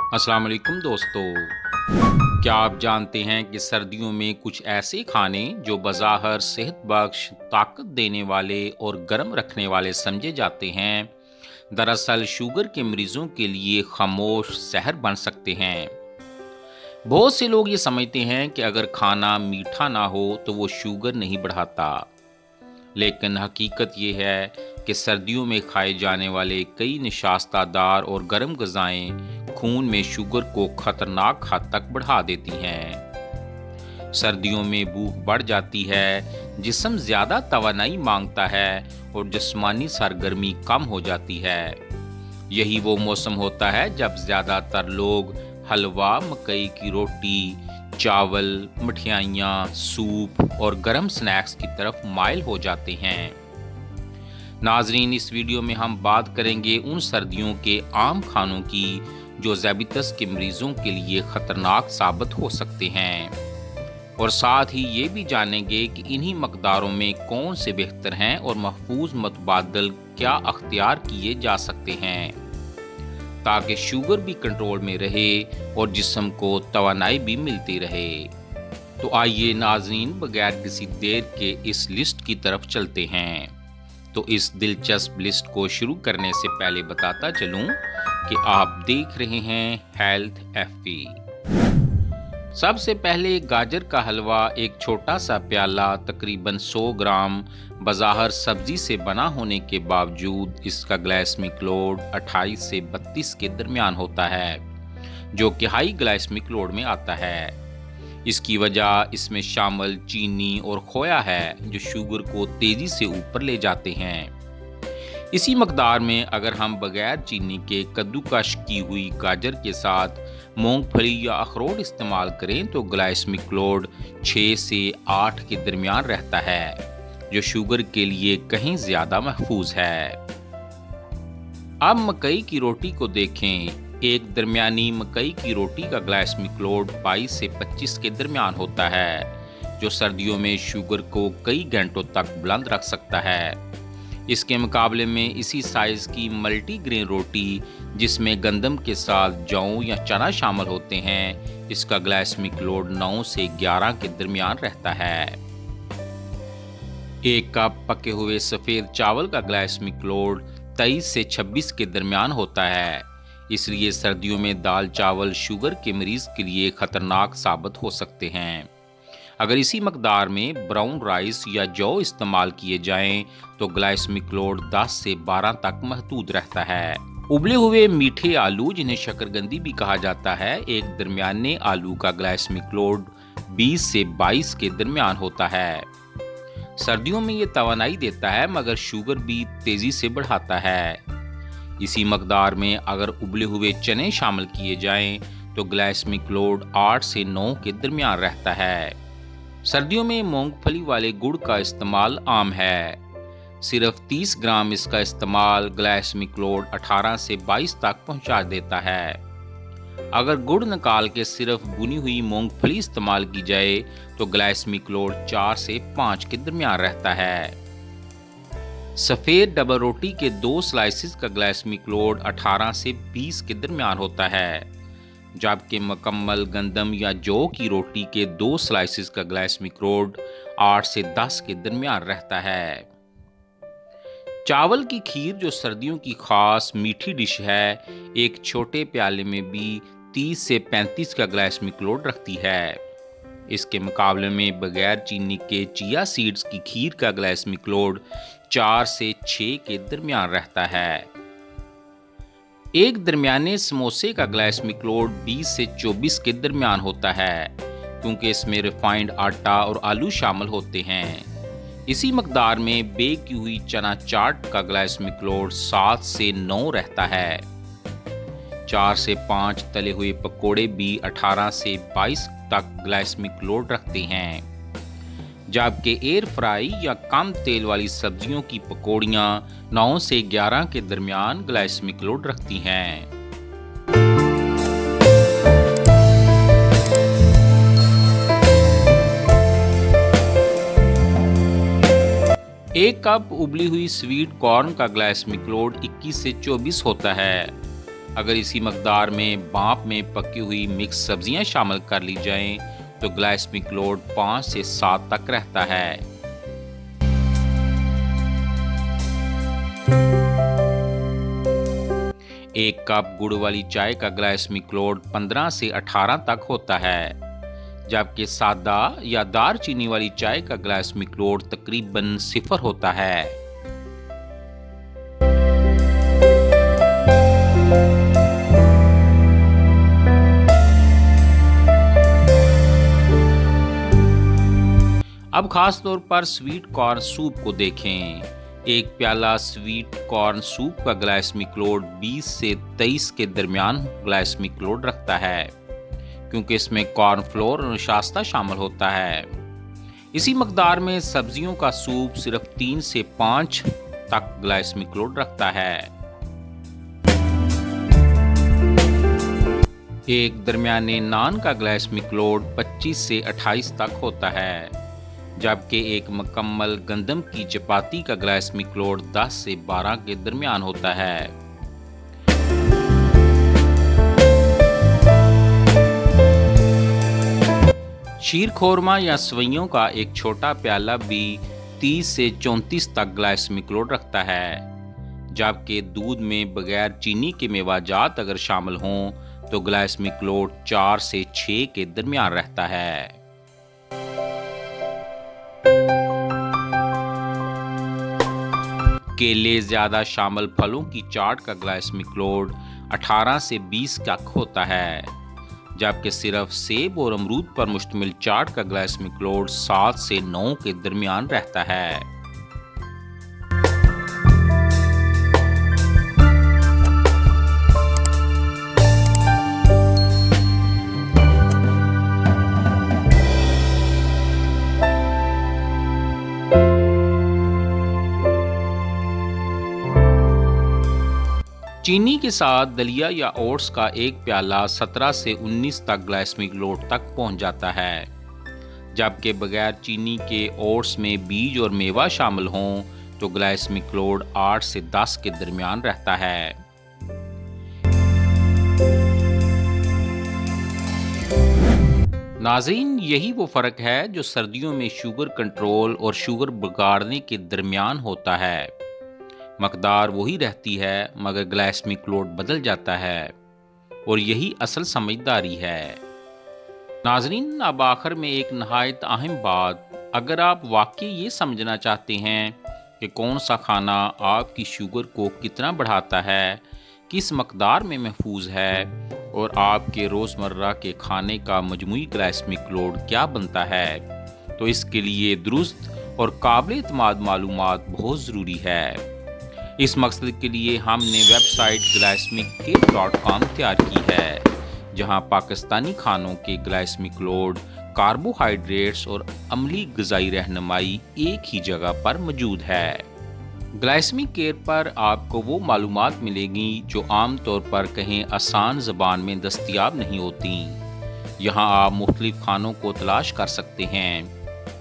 अस्सलाम वालेकुम दोस्तों। क्या आप जानते हैं कि सर्दियों में कुछ ऐसे खाने जो बज़ाहिर सेहत बख्श, ताकत देने वाले और गर्म रखने वाले समझे जाते हैं, दरअसल शुगर के मरीजों के लिए खामोश जहर बन सकते हैं। बहुत से लोग ये समझते हैं कि अगर खाना मीठा ना हो तो वो शुगर नहीं बढ़ाता, लेकिन हकीकत ये है कि सर्दियों में खाए जाने वाले कई निशास्तादार और गर्म ग़िज़ाएँ खून में शुगर को खतरनाक हद तक बढ़ा देती हैं। सर्दियों में भूख बढ़ जाती है, जिस्म ज़्यादा तवानाई मांगता है और जिस्मानी सरगर्मी कम हो जाती है। यही वो मौसम होता है जब ज़्यादातर लोग हलवा, मकई की रोटी, चावल, मठियाइयाँ, सूप और गर्म स्नैक्स की तरफ माइल हो जाते हैं। नाजरीन, इस वीडियो में हम बात करेंगे उन सर्दियों के आम खानों की जो ज़ैबितस के मरीजों के लिए ख़तरनाक साबित हो सकते हैं, और साथ ही ये भी जानेंगे कि इन्हीं मकदारों में कौन से बेहतर हैं और महफूज मतबादल क्या अख्तियार किए जा सकते हैं ताकि शुगर भी कंट्रोल में रहे और जिस्म को तवानाई भी मिलती रहे। तो आइए नाजरीन, बगैर किसी देर के इस लिस्ट की तरफ चलते हैं। तो इस दिलचस्प लिस्ट को शुरू करने से पहले बताता चलूं कि आप देख रहे हैं हेल्थ एफपी। सबसे पहले गाजर का हलवा, एक छोटा सा प्याला तकरीबन 100 ग्राम बज़ाहिर सब्जी से बना होने के बावजूद इसका ग्लाइसेमिक लोड 28 से 32 के दरमियान होता है, जो कि हाई ग्लाइसेमिक लोड में आता है। इसकी वजह इसमें शामिल चीनी और खोया है, जो शुगर को तेज़ी से ऊपर ले जाते हैं। इसी मकदार में अगर हम बगैर चीनी के कद्दूकश की हुई गाजर के साथ मूंगफली या अखरोट इस्तेमाल करें तो ग्लाइसेमिक लोड 6 से 8 के दरमियान रहता है, जो शुगर के लिए कहीं ज़्यादा महफूज है। अब मकई की रोटी को देखें। एक दरमियानी मकई की रोटी का ग्लाइसेमिक लोड 22 से 25 के दरमियान होता है, जो सर्दियों में शुगर को कई घंटों तक बुलंद रख सकता है। इसके मुकाबले में इसी साइज़ की मल्टीग्रेन रोटी, जिसमें गंदम के साथ जौ या चना शामिल होते हैं, इसका ग्लाइसेमिक लोड 9 से 11 के दरमियान रहता है। एक कप पके हुए सफ़ेद चावल का ग्लाइसेमिक लोड 23 से 26 के दरमियान होता है। इसलिए सर्दियों में दाल चावल शुगर के मरीज़ के लिए ख़तरनाक साबित हो सकते हैं। अगर इसी मकदार में ब्राउन राइस या जौ इस्तेमाल किए जाएं तो ग्लाइसेमिक लोड 10 से 12 तक महदूद रहता है। उबले हुए मीठे आलू, जिन्हें शकरकंदी भी कहा जाता है, एक दरमियाने आलू का ग्लाइसेमिक लोड 20 से 22 के दरमियान होता है। सर्दियों में ये तवानाई देता है, मगर शुगर भी तेज़ी से बढ़ाता है। इसी मकदार में अगर उबले हुए चने शामिल किए जाएं तो ग्लाइसेमिक लोड 8 से 9 के दरमियान रहता है। सर्दियों में मूंगफली वाले गुड़ का इस्तेमाल आम है। सिर्फ 30 ग्राम इसका इस्तेमाल ग्लाइसेमिक लोड 18 से 22 तक पहुंचा देता है। अगर गुड़ निकाल के सिर्फ भुनी हुई मूंगफली इस्तेमाल की जाए तो ग्लाइसेमिक लोड 4 से 5 के दरमियान रहता है। सफ़ेद डबल रोटी के 2 स्लाइसिस का ग्लाइसेमिक लोड 18 से 20 के दरमियान होता है, जबकि मुकम्मल गंदम या जौ की रोटी के 2 स्लाइसिस का ग्लाइसेमिक लोड 8 से 10 के दरमियान रहता है। चावल की खीर, जो सर्दियों की खास मीठी डिश है, एक छोटे प्याले में भी 30 से 35 का ग्लाइसेमिक लोड रखती है। इसके मुकाबले में बगैर चीनी के चिया सीड्स की खीर का ग्लाइसेमिक लोड 4 से 6 के दरमियान रहता है। एक दरमियाने समोसे का ग्लाइसेमिक लोड 20 से 24 के दरमियान होता है, क्योंकि इसमें रिफाइंड आटा और आलू शामिल होते हैं। इसी मकदार में बेक की हुई चना चाट का ग्लाइसेमिक लोड 7 से 9 रहता है। 4 से 5 तले हुए पकोड़े भी 18 से 22 तक ग्लाइसेमिक लोड रखते हैं, जबकि एयर फ्राई या कम तेल वाली सब्जियों की पकौड़ियाँ 9 से 11 के दरमियान ग्लाइसेमिक लोड रखती हैं। एक कप उबली हुई स्वीट कॉर्न का ग्लाइसेमिक लोड 21 से 24 होता है, اگر اسی مقدار میں بھاپ میں پکی ہوئی مکس سبزیاں شامل کر لی جائیں تو گلائسمک لوڈ 5 سے 7 تک رہتا ہے۔ ایک کپ گڑ والی چائے کا گلائسمک لوڈ 15 سے 18 تک ہوتا ہے، جبکہ سادہ یا دار چینی والی چائے کا گلائسمک لوڈ تقریباً 0 ہوتا ہے۔ اب خاص طور پر سویٹ کارن سوپ کو دیکھیں۔ ایک پیالہ سویٹ کارن سوپ کا گلائسمک لوڈ 20 سے 23 کے درمیان گلائسمک لوڈ رکھتا ہے، کیونکہ اس میں کارن فلور اور نشاستہ شامل ہوتا ہے۔ اسی مقدار میں سبزیوں کا سوپ صرف 3 سے 5 تک گلائسمک لوڈ رکھتا ہے۔ ایک درمیانے نان کا گلائسمک لوڈ 25 سے 28 تک ہوتا ہے، جبکہ ایک مکمل گندم کی چپاتی کا گلائسمک لوڈ 10 سے 12 کے درمیان ہوتا ہے۔ شیر خورما یا سوئیوں کا ایک چھوٹا پیالہ بھی 30 سے 34 تک گلائسمک لوڈ رکھتا ہے، جبکہ دودھ میں بغیر چینی کے میوہ جات اگر شامل ہوں تو گلائسمک لوڈ 4 سے 6 کے درمیان رہتا ہے۔ کیلے زیادہ شامل پھلوں کی چاٹ کا گلائسمک لوڈ 18 سے 20 تک ہوتا ہے، جبکہ صرف سیب اور امرود پر مشتمل چاٹ کا گلائسمک لوڈ 7 سے 9 کے درمیان رہتا ہے۔ چینی کے ساتھ دلیا یا اوٹس کا ایک پیالہ 17 سے 19 تک گلائسمک لوڈ تک پہنچ جاتا ہے، جبکہ بغیر چینی کے اوٹس میں بیج اور میوہ شامل ہوں تو گلائسمک لوڈ 8 سے 10 کے درمیان رہتا ہے۔ ناظرین، یہی وہ فرق ہے جو سردیوں میں شوگر کنٹرول اور شوگر بگاڑنے کے درمیان ہوتا ہے۔ مقدار وہی رہتی ہے مگر گلائسمک لوڈ بدل جاتا ہے، اور یہی اصل سمجھداری ہے۔ ناظرین، اب آخر میں ایک نہایت اہم بات، اگر آپ واقعی یہ سمجھنا چاہتے ہیں کہ کون سا کھانا آپ کی شوگر کو کتنا بڑھاتا ہے، کس مقدار میں محفوظ ہے، اور آپ کے روزمرہ کے کھانے کا مجموعی گلائسمک لوڈ کیا بنتا ہے، تو اس کے لیے درست اور قابل اعتماد معلومات بہت ضروری ہے۔ اس مقصد کے لیے ہم نے ویب سائٹ glycemiccare.com تیار کی ہے، جہاں پاکستانی کھانوں کے گلائسمک لوڈ، کاربوہائیڈریٹس اور عملی غذائی رہنمائی ایک ہی جگہ پر موجود ہے۔ گلائسمک کیئر پر آپ کو وہ معلومات ملے گی جو عام طور پر کہیں آسان زبان میں دستیاب نہیں ہوتی۔ یہاں آپ مختلف کھانوں کو تلاش کر سکتے ہیں،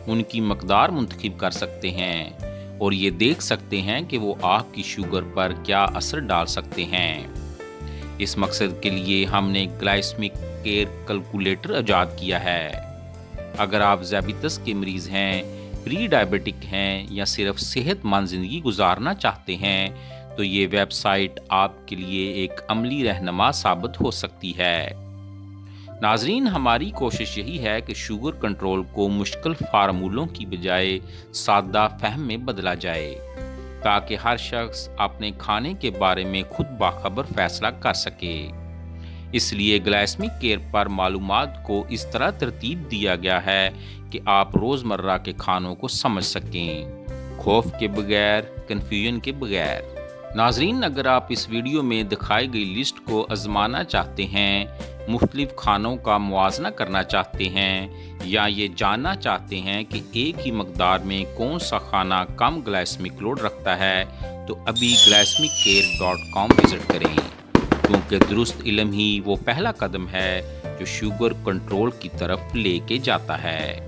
ان کی مقدار منتخب کر سکتے ہیں، اور یہ دیکھ سکتے ہیں کہ وہ آپ کی شوگر پر کیا اثر ڈال سکتے ہیں۔ اس مقصد کے لیے ہم نے گلائسمک کیئر کیلکولیٹر ایجاد کیا ہے۔ اگر آپ ذیابیطس کے مریض ہیں، پری ڈائبیٹک ہیں، یا صرف صحت مند زندگی گزارنا چاہتے ہیں تو یہ ویب سائٹ آپ کے لیے ایک عملی رہنما ثابت ہو سکتی ہے۔ ناظرین، ہماری کوشش یہی ہے کہ شوگر کنٹرول کو مشکل فارمولوں کی بجائے سادہ فہم میں بدلا جائے، تاکہ ہر شخص اپنے کھانے کے بارے میں خود باخبر فیصلہ کر سکے۔ اس لیے گلائسمک کیئر پر معلومات کو اس طرح ترتیب دیا گیا ہے کہ آپ روزمرہ کے کھانوں کو سمجھ سکیں، خوف کے بغیر، کنفیوژن کے بغیر۔ ناظرین، اگر آپ اس ویڈیو میں دکھائی گئی لسٹ کو آزمانا چاہتے ہیں، مختلف کھانوں کا موازنہ کرنا چاہتے ہیں، یا یہ جاننا چاہتے ہیں کہ ایک ہی مقدار میں کون سا کھانا کم گلائسمک لوڈ رکھتا ہے، تو ابھی glycemiccare.com وزٹ کریں، کیونکہ درست علم ہی وہ پہلا قدم ہے جو شوگر کنٹرول کی طرف لے کے جاتا ہے۔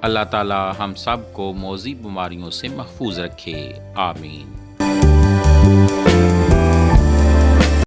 اللہ تعالی ہم سب کو موذی بیماریوں سے محفوظ رکھے، آمین۔